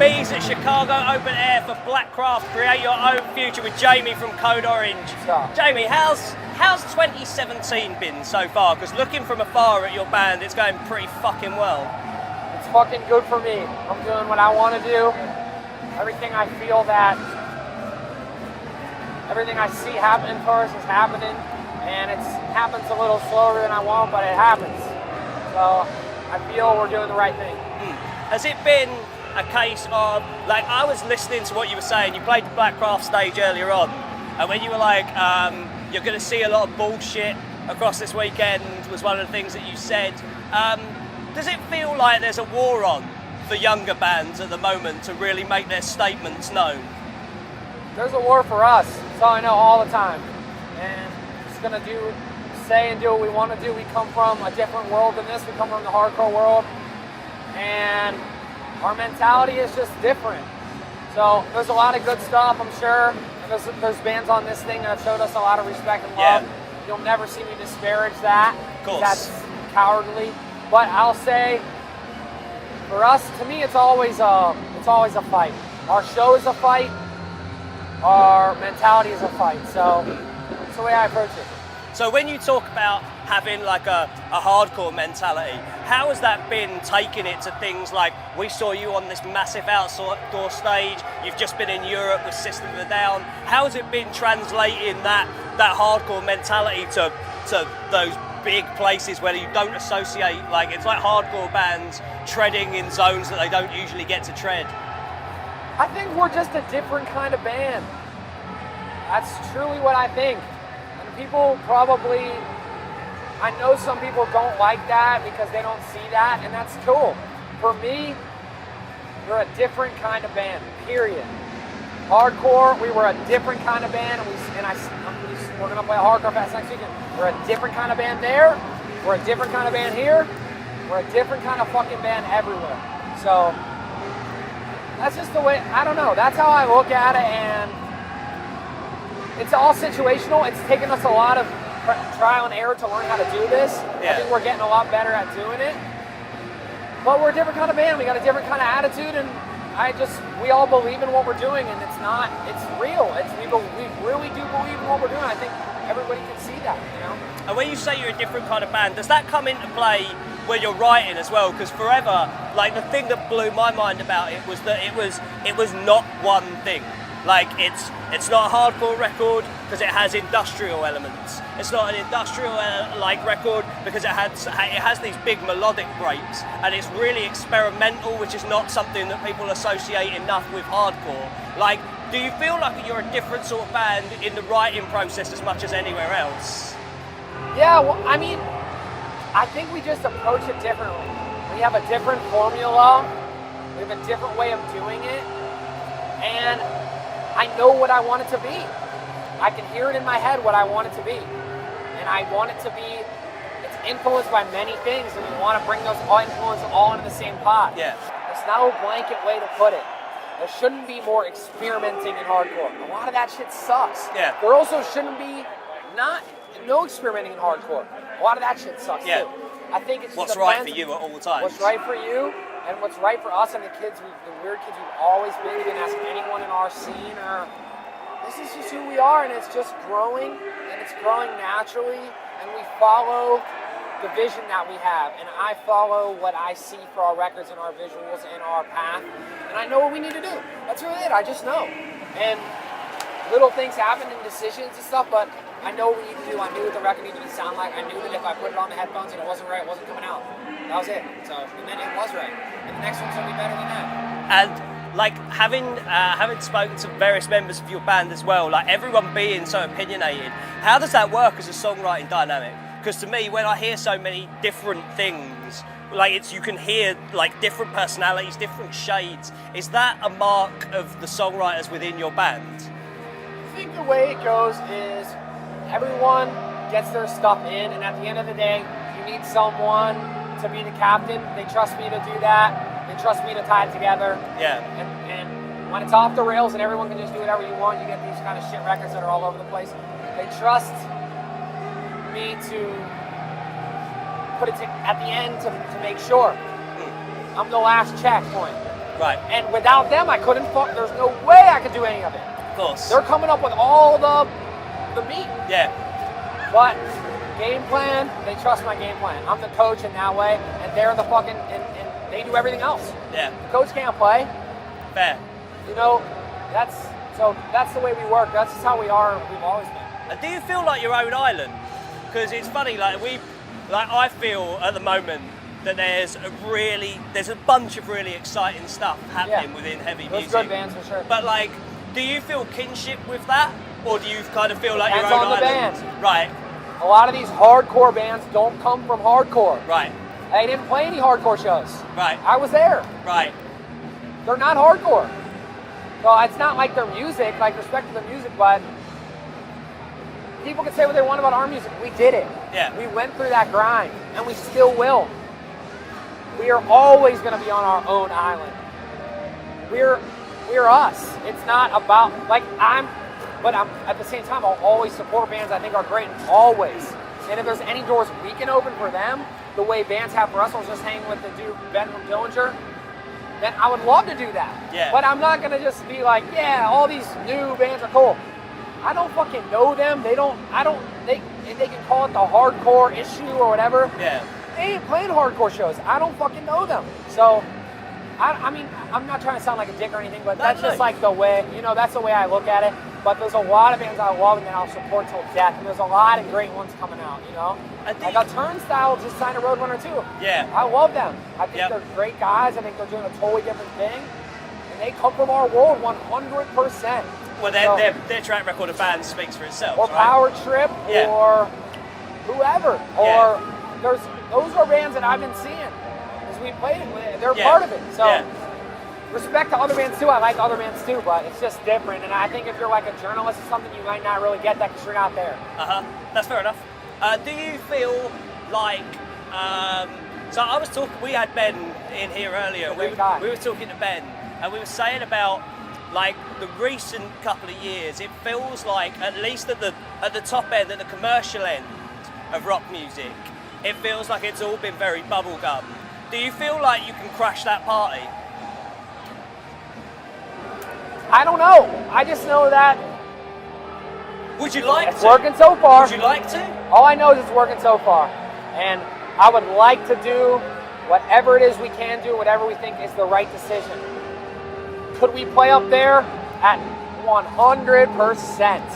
Bees at Chicago Open Air for BLACKCRAFT. Create your own future with Jami from Code Orange. Jami, how's 2017 been so far? Because looking from afar at your band, it's going pretty fucking well. It's fucking good for me. I'm doing what I want to do. Everything I feel that, everything I see happening for us is happening, and it happens a little slower than I want, but it happens. So I feel we're doing the right thing. Has it been a case of, like, I was listening to what you were saying, you played the BLACKCRAFT stage earlier on, and when you were like, you're going to see a lot of bullshit across this weekend was one of the things that you said. Does it feel like there's a war on for younger bands at the moment to really make their statements known? There's a war for us. That's all I know all the time. And just going to say and do what we want to do. We come from a different world than this. We come from the hardcore world. And our mentality is just different. So there's a lot of good stuff, I'm sure. And there's bands on this thing that have showed us a lot of respect and love. Yeah. You'll never see me disparage that. Of course. That's cowardly. But I'll say, for us, to me, it's always a fight. Our show is a fight. Our mentality is a fight. So that's the way I approach it. So when you talk about having like a hardcore mentality, how has that been taking it to things like, we saw you on this massive outdoor stage, you've just been in Europe with System of a Down. How has it been translating that hardcore mentality to those big places where you don't associate, like, it's like hardcore bands treading in zones that they don't usually get to tread? I think we're just a different kind of band. That's truly what I think. And people probably, I know some people don't like that because they don't see that, and that's cool. For me, we're a different kind of band, period. Hardcore, we were a different kind of band, and we're going to play a Hardcore Fest next weekend. We're a different kind of band there, we're a different kind of band here, we're a different kind of fucking band everywhere. So, that's just the way, I don't know, that's how I look at it, and it's all situational. It's taken us a lot of trial and error to learn how to do this. Yeah. I think we're getting a lot better at doing it. But we're a different kind of band, we got a different kind of attitude, and we all believe in what we're doing, and it's real. We really do believe in what we're doing. I think everybody can see that, you know? And when you say you're a different kind of band, does that come into play when you're writing as well? Because forever, like, the thing that blew my mind about it was that it was not one thing. Like, it's not a hardcore record because it has industrial elements. It's not an industrial record because it has these big melodic breaks, and it's really experimental, which is not something that people associate enough with hardcore. Like, do you feel like you're a different sort of band in the writing process as much as anywhere else? Yeah, well, I mean, I think we just approach it differently. We have a different formula. We have a different way of doing it, and I know what I want it to be. I can hear it in my head what I want it to be. And I want it to be, it's influenced by many things, and we want to bring those all influences all into the same pot. Yeah. There's no blanket way to put it. There shouldn't be more experimenting in hardcore. A lot of that shit sucks. Yeah. There also shouldn't be no experimenting in hardcore. A lot of that shit sucks too. I think it's what's right for you at all times. What's right for you, and what's right for us and the kids, the weird kids we've always been. We didn't ask anyone in our scene, or this is just who we are, and it's just growing, and it's growing naturally, and we follow the vision that we have, and I follow what I see for our records and our visuals and our path, and I know what we need to do. That's really it, I just know. And little things happen in decisions and stuff, but I know what we need to do. I knew what the record needed to sound like. I knew that if I put it on the headphones and it wasn't right, it wasn't coming out. That was it. So, and then it was right. And the next one's gonna be better than that. And like, having spoken to various members of your band as well, like, everyone being so opinionated, how does that work as a songwriting dynamic? Because to me, when I hear so many different things, like, you can hear like different personalities, different shades. Is that a mark of the songwriters within your band? I think the way it goes is everyone gets their stuff in, and at the end of the day, you need someone to be the captain. They trust me to do that. They trust me to tie it together. Yeah. And when it's off the rails and everyone can just do whatever you want, you get these kind of shit records that are all over the place. They trust me to put it at the end to make sure. I'm the last checkpoint. Right. And without them, I couldn't there's no way I could do any of it. Of course. They're coming up with all the meat. Yeah. But game plan, they trust my game plan. I'm the coach in that way, and they're the fucking, and they do everything else. Yeah. The coach can't play. Fair. You know, that's the way we work. That's just how we are. We've always been. And do you feel like your own island? Because it's funny, I feel at the moment that there's a bunch of really exciting stuff happening within heavy music. Those good bands for sure. But like, do you feel kinship with that, or do you kind of feel like Depends your own on the island? band. Right. A lot of these hardcore bands don't come from hardcore. Right. They didn't play any hardcore shows. Right. I was there. Right. They're not hardcore. So it's not like their music, like respect to their music, but people can say what they want about our music. We did it. Yeah. We went through that grind, and we still will. We are always going to be on our own island. We're us. It's not about, but I'm at the same time, I'll always support bands I think are great, always. And if there's any doors we can open for them, the way bands have for us, I was just hanging with the dude, Ben from Dillinger, then I would love to do that. Yeah. But I'm not going to just be like, yeah, all these new bands are cool. I don't fucking know them. They can call it the hardcore issue or whatever. Yeah. They ain't playing hardcore shows. I don't fucking know them. So, I mean, I'm not trying to sound like a dick or anything, but that's just like the way, that's the way I look at it. But there's a lot of bands I love and that I'll support till death. And there's a lot of great ones coming out, Like a Turnstile just signed a Roadrunner too. Yeah. I love them. I think they're great guys. I think they're doing a totally different thing. And they come from our world 100%. Well, their track record of bands speaks for itself. Or right? Power Trip, or whoever. Or those are bands that I've been seeing. Because we played it with. They're part of it. So respect to other bands too. I like other bands too, but it's just different. And I think if you're like a journalist or something, you might not really get that because you're not there. That's fair enough. Do you feel like? So I was talking. We had Ben in here earlier. We were talking to Ben, and we were saying about like the recent couple of years. It feels like, at least at the top end, at the commercial end of rock music, it feels like it's all been very bubblegum. Do you feel like you can crash that party? I don't know. I just know that would you like it's working so far. Would you like to? All I know is it's working so far. And I would like to do whatever it is we can do, whatever we think is the right decision. Could we play up there? At 100%.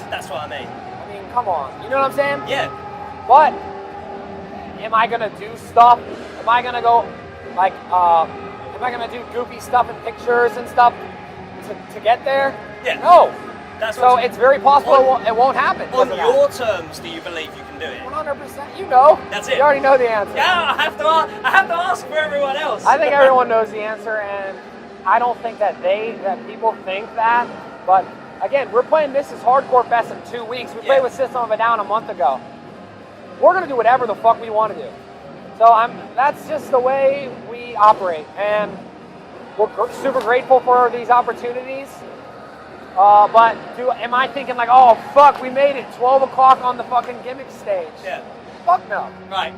That's what I mean. I mean, come on. You know what I'm saying? Yeah. But am I going to do stuff? Am I going to go, like, am I going to do goofy stuff and pictures and stuff to get there? Yeah. No. So it's very possible it won't happen. On your terms, do you believe you can do it? 100%. You know. That's it. You already know the answer. Yeah, I have to ask for everyone else. I think everyone knows the answer, and I don't think that people think that. But again, we're playing This Is Hardcore Fest in 2 weeks. We played with System of a Down a month ago. We're gonna do whatever the fuck we want to do. So that's just the way we operate, and we're super grateful for these opportunities. But am I thinking like, oh fuck, we made it 12 o'clock on the fucking gimmick stage? Yeah. Fuck no. Right.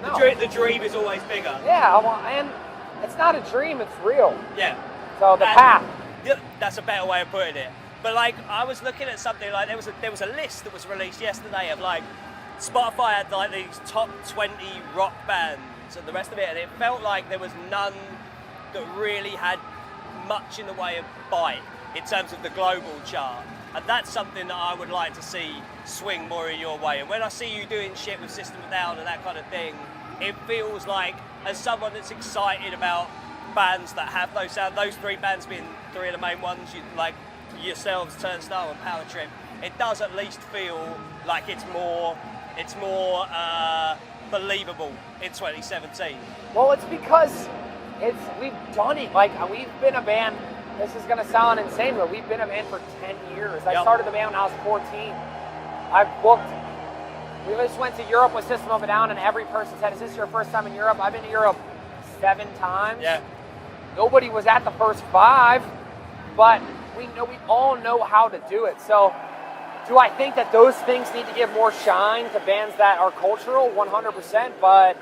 No. The dream is always bigger. Yeah, and it's not a dream, it's real. Yeah. So the path. That's a better way of putting it. But like, I was looking at something like there was a list that was released yesterday of like Spotify had like these top 20 rock bands and the rest of it, and it felt like there was none that really had much in the way of bite in terms of the global chart. And that's something that I would like to see swing more in your way. And when I see you doing shit with System of a Down and that kind of thing, it feels like, as someone that's excited about bands that have those sound, those three bands being three of the main ones, like yourselves, Turnstile and Power Trip, it does at least feel like it's more believable in 2017. Well, it's because we've done it. Like, we've been a band. This is gonna sound insane, but we've been a band for 10 years. I started the band when I was 14. I've booked. We just went to Europe with System of a Down, and every person said, "Is this your first time in Europe?" I've been to Europe 7 times. Yeah. Nobody was at the first 5, but we all know how to do it. So, do I think that those things need to give more shine to bands that are cultural? 100%. But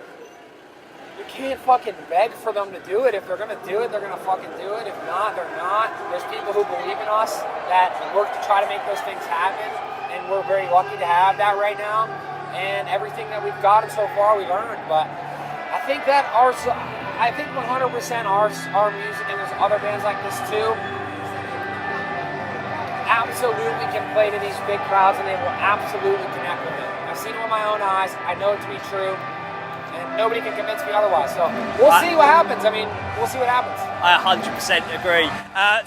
you can't fucking beg for them to do it. If they're gonna do it, they're gonna fucking do it. If not, they're not. There's people who believe in us that work to try to make those things happen, and we're very lucky to have that right now. And everything that we've gotten so far, we've earned. But I think that I think 100% our music, and there's other bands like this too, absolutely can play to these big crowds, and they will absolutely connect with it. I've seen it with my own eyes. I know it to be true. And nobody can convince me otherwise. So we'll see what happens. I mean, we'll see what happens. I 100% agree.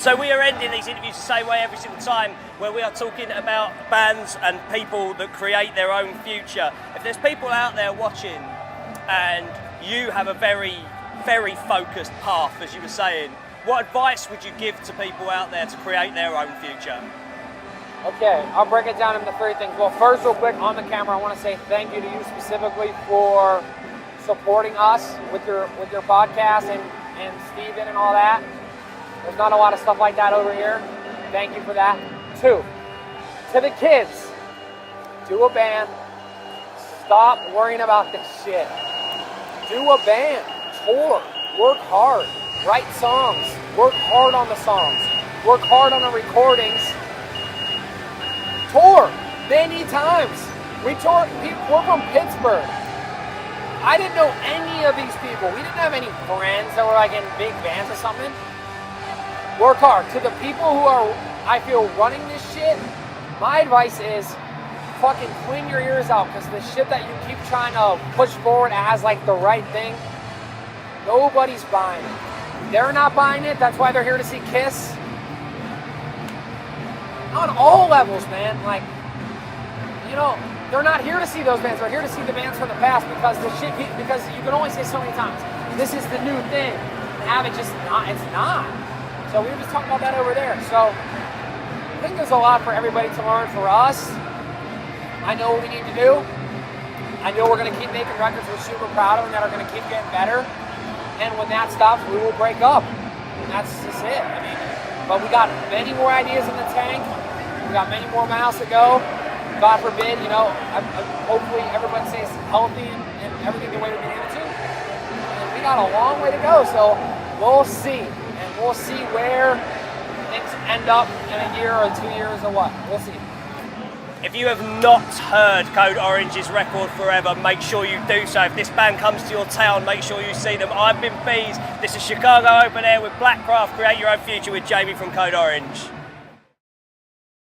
So we are ending these interviews the same way every single time, where we are talking about bands and people that create their own future. If there's people out there watching and you have a very, very focused path, as you were saying, what advice would you give to people out there to create their own future? Okay, I'll break it down into 3 things. Well, first, real quick, on the camera, I want to say thank you to you specifically for supporting us with your podcast and Steven and all that. There's not a lot of stuff like that over here. Thank you for that. 2, to the kids, do a band. Stop worrying about this shit. Do a band. Tour. Work hard. Write songs. Work hard on the songs. Work hard on the recordings. Tour many times. We toured. We're from Pittsburgh. I didn't know any of these people. We didn't have any friends that were like in big bands or something. Work hard. To the people who are, I feel, running this shit, my advice is fucking clean your ears out, because the shit that you keep trying to push forward as like the right thing, nobody's buying it. They're not buying it. That's why they're here to see Kiss. On all levels, man. Like, you know, they're not here to see those bands. They're here to see the bands from the past, because because you can only say so many times, this is the new thing. Have it just not, it's not. So we were just talking about that over there. So I think there's a lot for everybody to learn. For us, I know what we need to do. I know we're going to keep making records we're super proud of and that are going to keep getting better. And when that stops, we will break up. And that's just it. I mean, but we got many more ideas in the tank. We got many more miles to go. God forbid, you know, hopefully everybody stays healthy and everything the way we've been able to. And we got a long way to go, so we'll see. And we'll see where things end up in a year or 2 years or what. We'll see. If you have not heard Code Orange's record Forever, make sure you do so. If this band comes to your town, make sure you see them. I've been Bees. This is Chicago Open Air with BLACKCRAFT. Create your own future with Jamie from Code Orange.